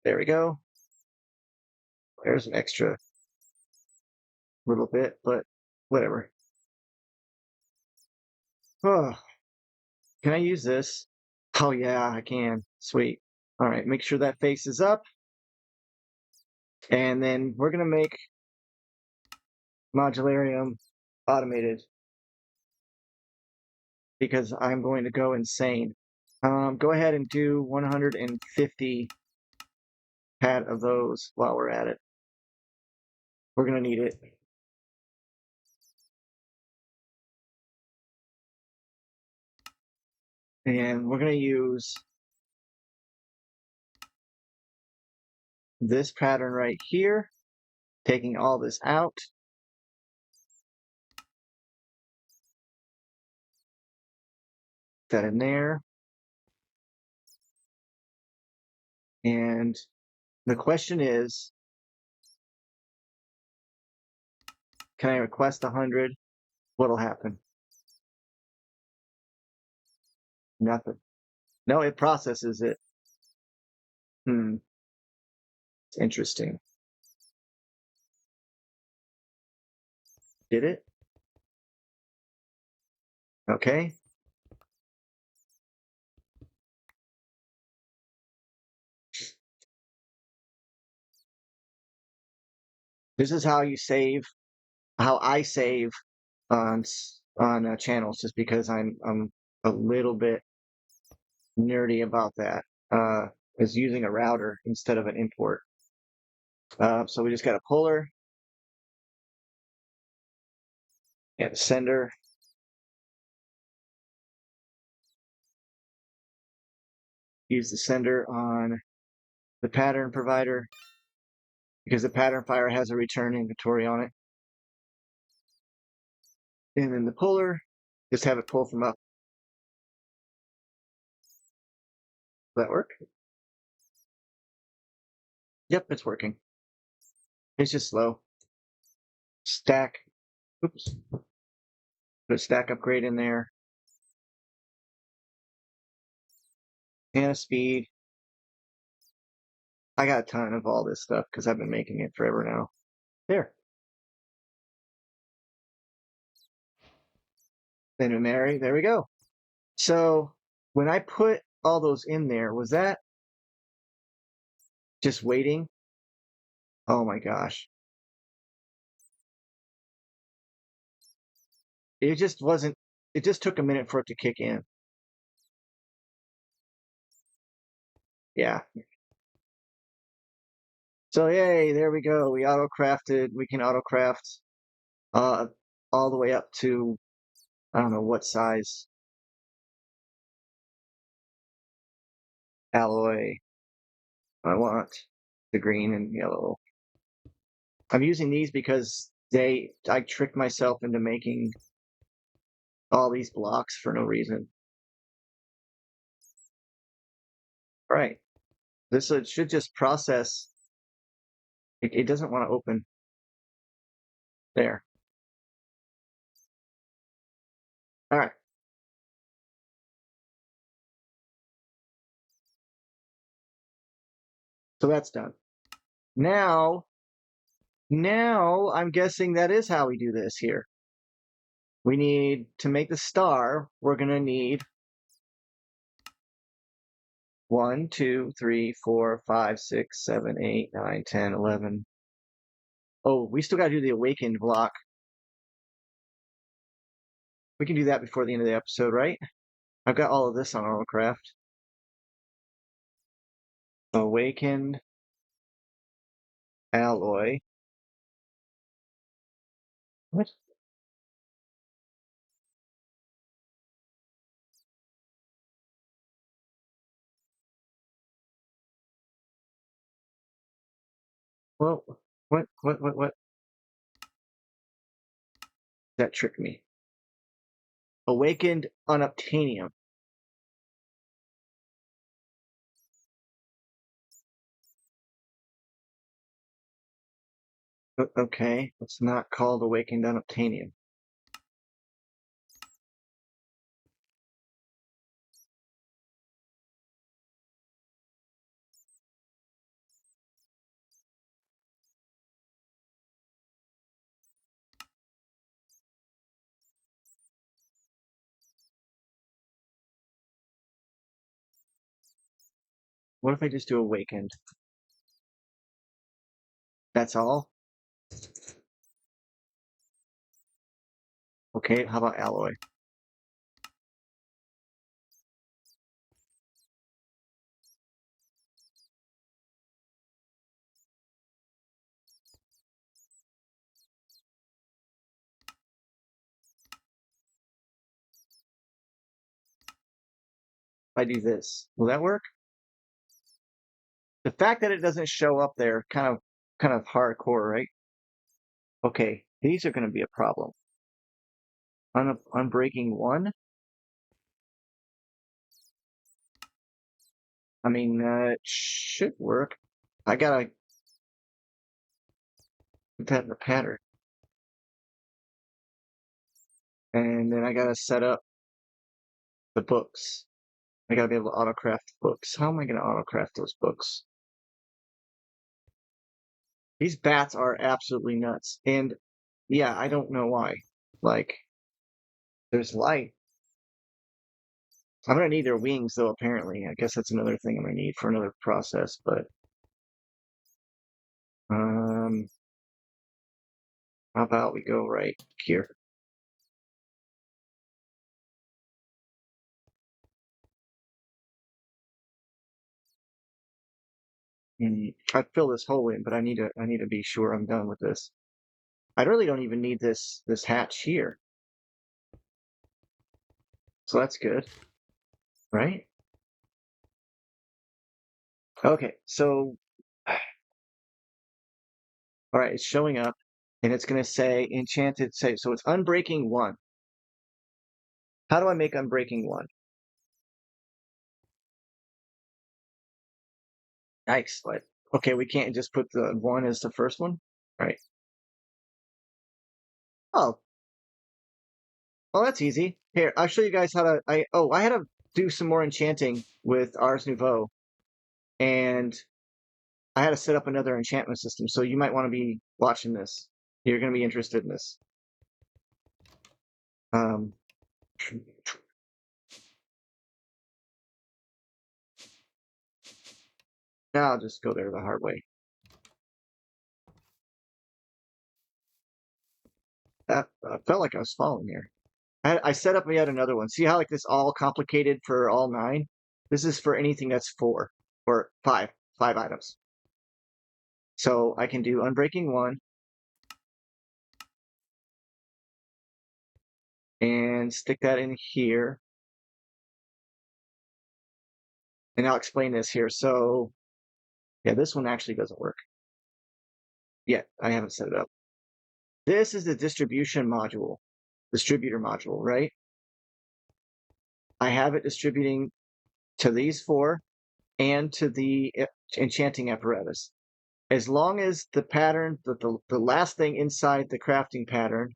There we go. There's an extra. a little bit, but whatever. Oh, can I use this? Oh yeah, I can. Sweet. All right, make sure that face is up. And then we're gonna make modularium automated because I'm going to go insane. Go ahead and do 150 pad of those while we're at it. We're gonna need it. And we're gonna use this pattern right here, taking all this out. That in there. And the question is, can I request 100? What'll happen? Nothing. No, it processes it. It's interesting. Did it? Okay. This is how you save, how I save on channels, just because I'm a little bit nerdy about that. Is using a router instead of an import. So we just got a puller and a sender. Use the sender on the pattern provider because the pattern fire has a return inventory on it. And then the puller, just have it pull from up. Does that work? Yep, it's working. It's just slow. Stack. Oops. Put a stack upgrade in there. And a speed. I got a ton of all this stuff because I've been making it forever now. There. Then Mary, there we go. So when I put all those in there, was that just waiting? Oh my gosh. It just wasn't, it just took a minute for it to kick in. Yeah. So yay, there we go. We auto crafted. We can auto craft uh all the way up to I don't know what size alloy I want. The green and yellow. I'm using these because I tricked myself into making all these blocks for no reason. All right. This should just process. It doesn't want to open. There. All right. So that's done. Now I'm guessing that is how we do this here. We need to make the star, we're going to need 1, 2, 3, 4, 5, 6, 7, 8, 9, 10, 11. Oh, we still got to do the awakened block. We can do that before the end of the episode, right? I've got all of this on AutoCraft. Awakened alloy. What? Well, what? That tricked me. Awakened unobtainium. Okay, it's not called awakened unobtainium. What if I just do awakened? That's all? Okay, how about alloy? If I do this, will that work? The fact that it doesn't show up there, kind of hardcore, right? Okay, these are going to be a problem. Unbreaking one? I mean, it should work. I gotta put that in the pattern. And then I gotta set up the books. I gotta be able to autocraft books. How am I gonna autocraft those books? These bats are absolutely nuts. And yeah, I don't know why. Like, there's light. I'm gonna need their wings though, apparently. I guess that's another thing I'm gonna need for another process, but um how about we go right here? I'd fill this hole in, but I need to be sure I'm done with this. I really don't even need this hatch here. So that's good, right? Okay, so all right, it's showing up and it's gonna say enchanted say so it's unbreaking one. How do I make unbreaking one? Yikes, like okay, we can't just put the one as the first one? Right. Oh, well that's easy. Here, I'll show you guys how to I had to do some more enchanting with Ars Nouveau and I had to set up another enchantment system, so you might want to be watching this. You're gonna be interested in this. Um Now I'll just go there the hard way. That I felt like I was falling here. I set up yet another one. See how like this all complicated for all 9? This is for anything that's 4 or 5 items. So I can do unbreaking 1 and stick that in here. And I'll explain this here. So yeah, this one actually doesn't work yet. I haven't set it up. This is the distributor module, right? I have it distributing to these 4 and to the enchanting apparatus. As long as the pattern, the last thing inside the crafting pattern,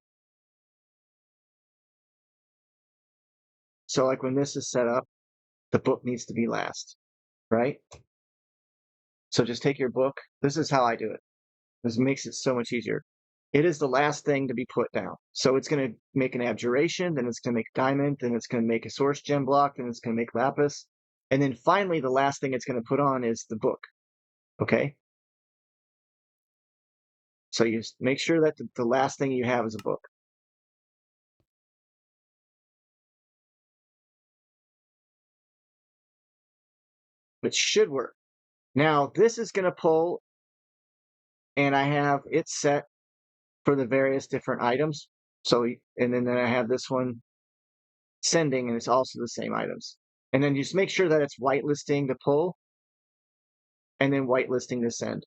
so like when this is set up, the book needs to be last, right? So just take your book. This is how I do it. This makes it so much easier. It is the last thing to be put down. So it's going to make an abjuration, then it's going to make diamond, then it's going to make a source gem block, then it's going to make lapis. And then finally, the last thing it's going to put on is the book. Okay? So you just make sure that the last thing you have is a book. Which should work. Now, this is going to pull, and I have it set for the various different items. So, and then I have this one sending, and it's also the same items. And then just make sure that it's whitelisting the pull and then whitelisting the send.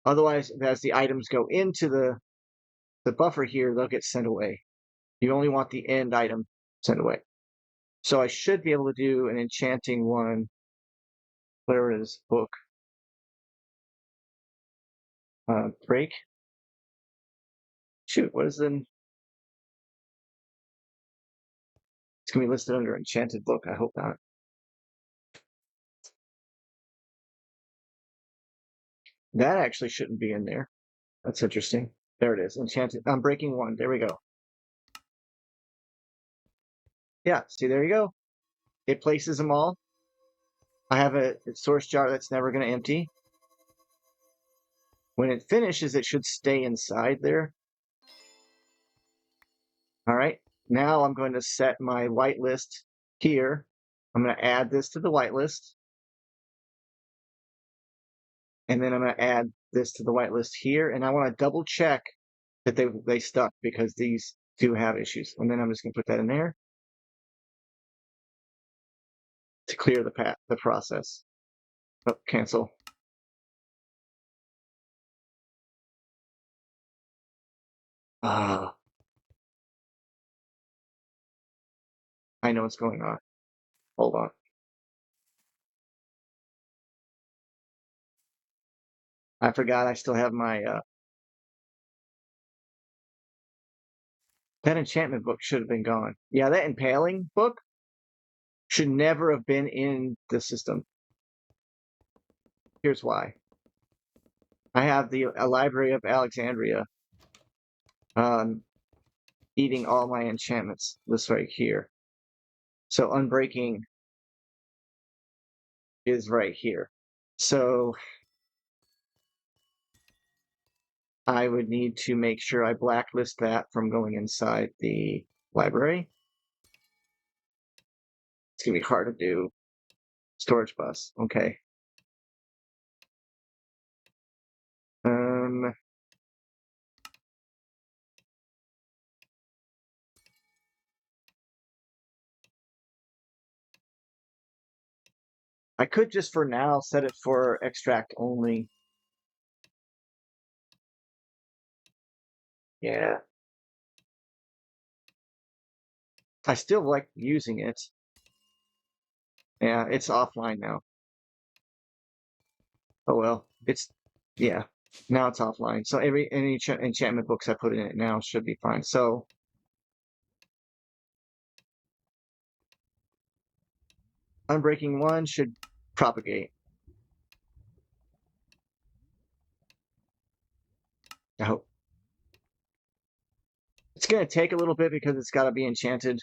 Otherwise, as the items go into the buffer here, they'll get sent away. You only want the end item sent away. So I should be able to do an enchanting one, whatever it is, book, break. Shoot, what is then? It's gonna be listed under enchanted book. I hope not. That actually shouldn't be in there. That's interesting. There it is. Enchanted. I'm breaking 1. There we go. Yeah, see, there you go. It places them all. I have a source jar that's never going to empty. When it finishes, it should stay inside there. All right. Now I'm going to set my whitelist here. I'm going to add this to the whitelist. And then I'm going to add this to the whitelist here. And I want to double check that they stuck because these do have issues. And then I'm just going to put that in there to clear the process. Oh, cancel. Ah, I know what's going on. Hold on. I forgot I still have my that enchantment book should have been gone. Yeah, that impaling book should never have been in the system. Here's why. I have a Library of Alexandria um, eating all my enchantments. This right here. So unbreaking is right here. So I would need to make sure I blacklist that from going inside the library. It's gonna be hard to do. Storage bus. Okay. Um, I could just for now set it for extract only. Yeah. I still like using it. Yeah, it's offline now. Oh well. Yeah. Now it's offline. So any enchantment books I put in it now should be fine. So Unbreaking 1 should propagate. I hope. It's gonna take a little bit because it's gotta be enchanted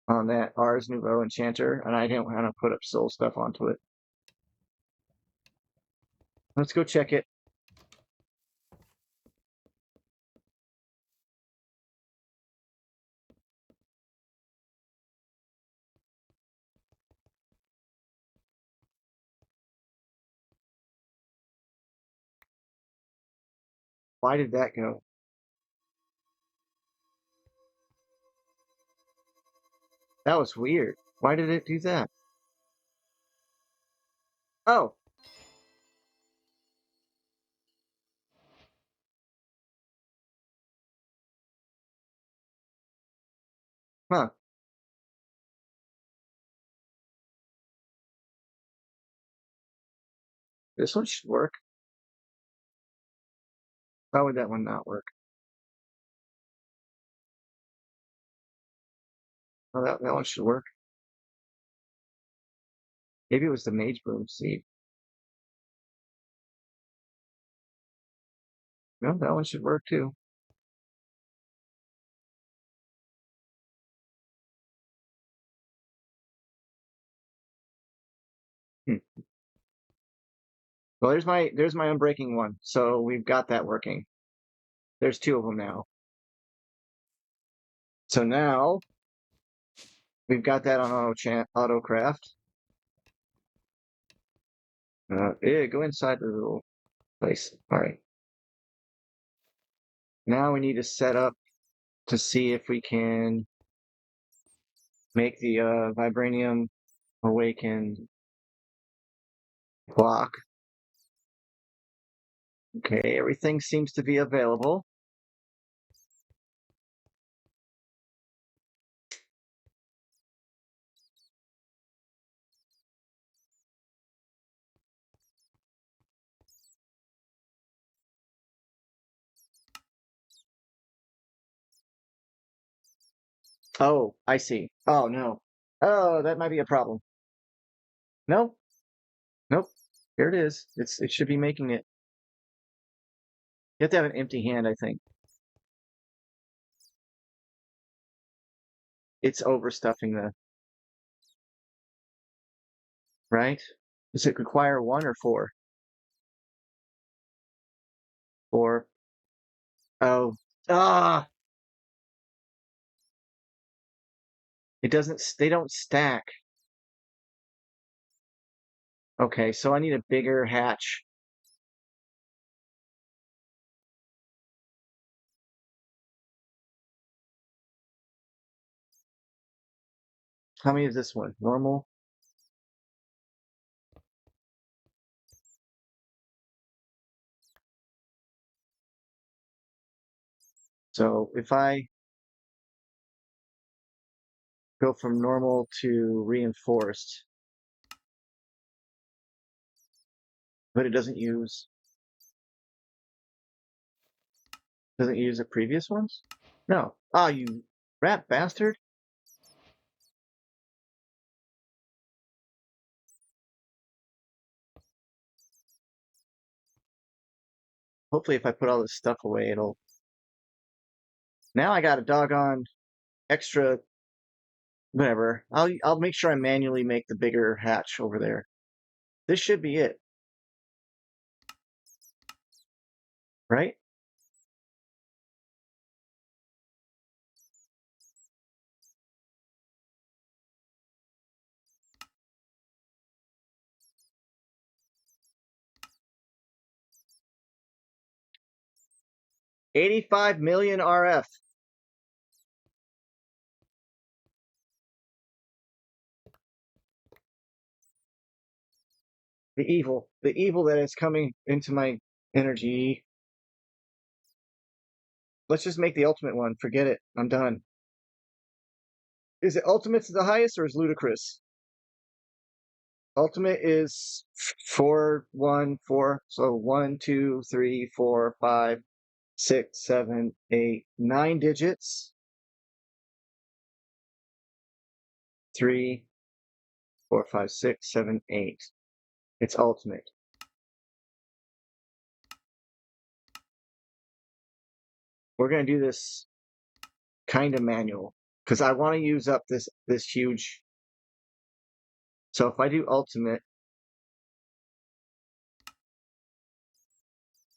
on that Ars Nouveau enchanter, and I didn't want to put up soul stuff onto it. Let's go check it. Why did that go? That was weird. Why did it do that? Oh, huh. This one should work. Why would that one not work? Oh, that one should work. Maybe it was the Mage Broom seed. No, that one should work too. Hmm. Well, there's my Unbreaking 1. So we've got that working. There's two of them now. So now we've got that on autocraft. Yeah, go inside the little place. All right. Now we need to set up to see if we can make the Vibranium Awakened block. Okay, everything seems to be available. Oh, I see. Oh no. Oh, that might be a problem. Nope. Nope. Here it is. It should be making it. You have to have an empty hand, I think. It's overstuffing the right. Does it require 1 or 4? 4. Oh. Ah! It doesn't, they don't stack. Okay, so I need a bigger hatch. How many is this one? Normal? So if I go from normal to reinforced, but it doesn't use the previous ones? No. Ah, you rat bastard. Hopefully if I put all this stuff away, it'll... Now I got a doggone extra... Whatever. I'll make sure I manually make the bigger hatch over there. This should be it. Right? $85 million RF. The evil that is coming into my energy. Let's just make the ultimate one. Forget it. I'm done. Is it ultimate to the highest or is ludicrous? Ultimate is 414. So 1, 2, 3, 4, 5, 6, 7, 8, 9 digits. 3, 4, 5, 6, 7, 8. It's ultimate. We're gonna do this kind of manual because I want to use up this huge. So if I do ultimate,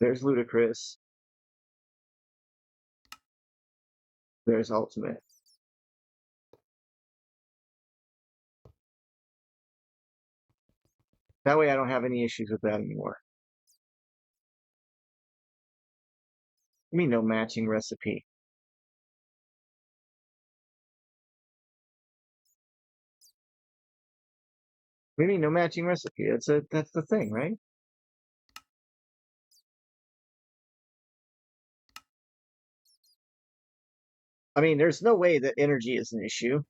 there's ludicrous. There's ultimate. That way I don't have any issues with that anymore. I mean, no matching recipe. We mean no matching recipe. That's the thing, right? I mean, there's no way that energy is an issue.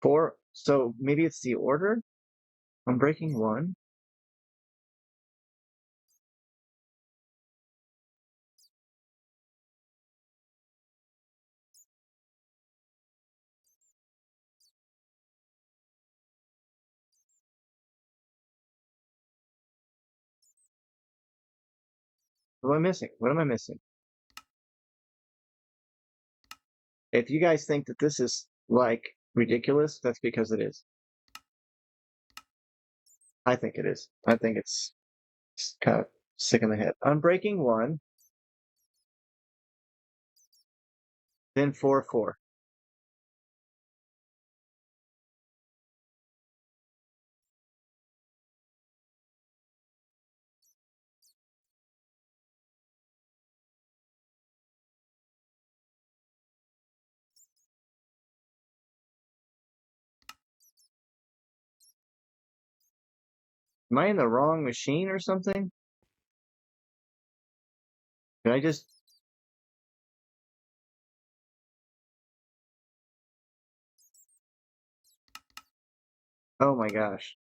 4. So maybe it's the order. I'm breaking 1. What am I missing? What am I missing? If you guys think that this is like ridiculous, that's because it is. I think it is. I think it's kind of sick in the head. I'm breaking 1, then 4, 4. Am I in the wrong machine or something? Did I just... Oh my gosh.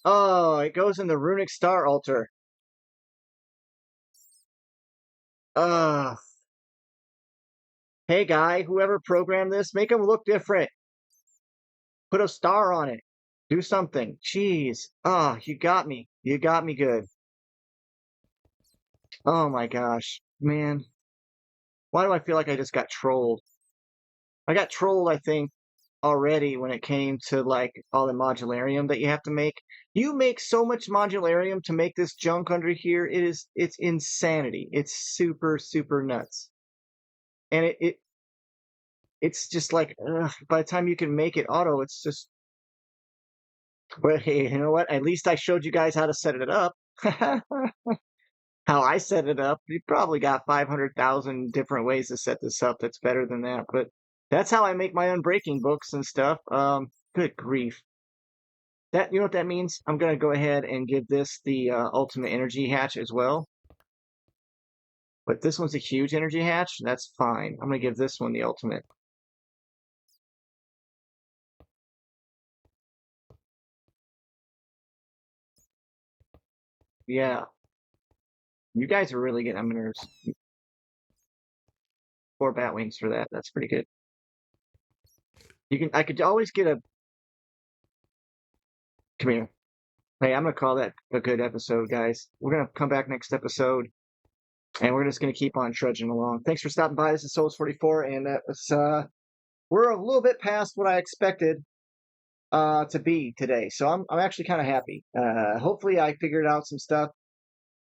Oh, it goes in the runic star altar. Ugh. Hey guy, whoever programmed this, make him look different. Put a star on it. Do something. Jeez. Ah, you got me. You got me good. Oh my gosh. Man. Why do I feel like I just got trolled? I got trolled, I think. already when it came to like all the modularium that you have to make. You make so much modularium to make this junk under here. It's insanity. It's super, super nuts. And it's just like by the time you can make it auto, it's just but hey, you know what? At least I showed you guys how to set it up. How I set it up. You probably got 500,000 different ways to set this up that's better than that, but that's how I make my unbreaking books and stuff. Good grief. That you know what that means? I'm gonna go ahead and give this the ultimate energy hatch as well. But this one's a huge energy hatch. That's fine. I'm gonna give this one the ultimate. Yeah, you guys are really getting on my nerves. 4 bat wings for that. That's pretty good. I could always get a. Come here. Hey, I'm gonna call that a good episode, guys. We're gonna come back next episode, and we're just gonna keep on trudging along. Thanks for stopping by. This is Souls44, and that was we're a little bit past what I expected to be today, so I'm actually kind of happy. Hopefully, I figured out some stuff,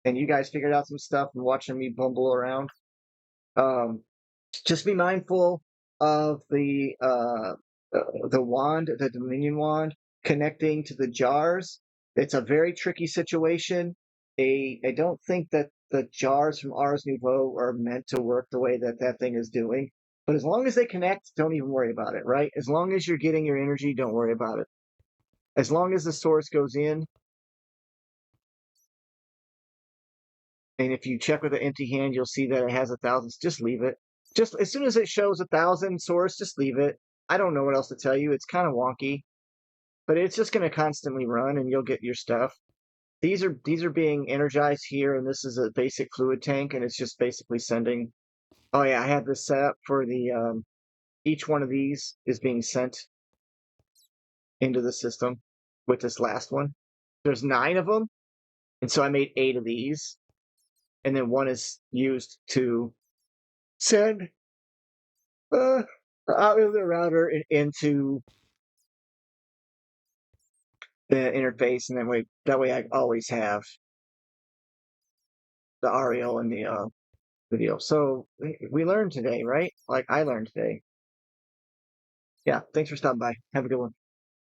and you guys figured out some stuff, and watching me bumble around. Just be mindful of the wand, the Dominion wand, connecting to the jars. It's a very tricky situation. I don't think that the jars from Ars Nouveau are meant to work the way that that thing is doing. But as long as they connect, don't even worry about it, right? As long as you're getting your energy, don't worry about it. As long as the source goes in, and if you check with an empty hand, you'll see that it has 1,000. Just leave it. Just as soon as it shows 1,000 source, just leave it. I don't know what else to tell you. It's kind of wonky, but it's just going to constantly run, and you'll get your stuff. These are being energized here, and this is a basic fluid tank, and it's just basically sending. Oh yeah, I have this set up for the. Each one of these is being sent into the system with this last one. There's 9 of them, and so I made 8 of these, and then one is used to send out of the router and into the interface, and that way I always have the REO in the video. So we learned today, right? Like I learned today. Yeah, thanks for stopping by. Have a good one.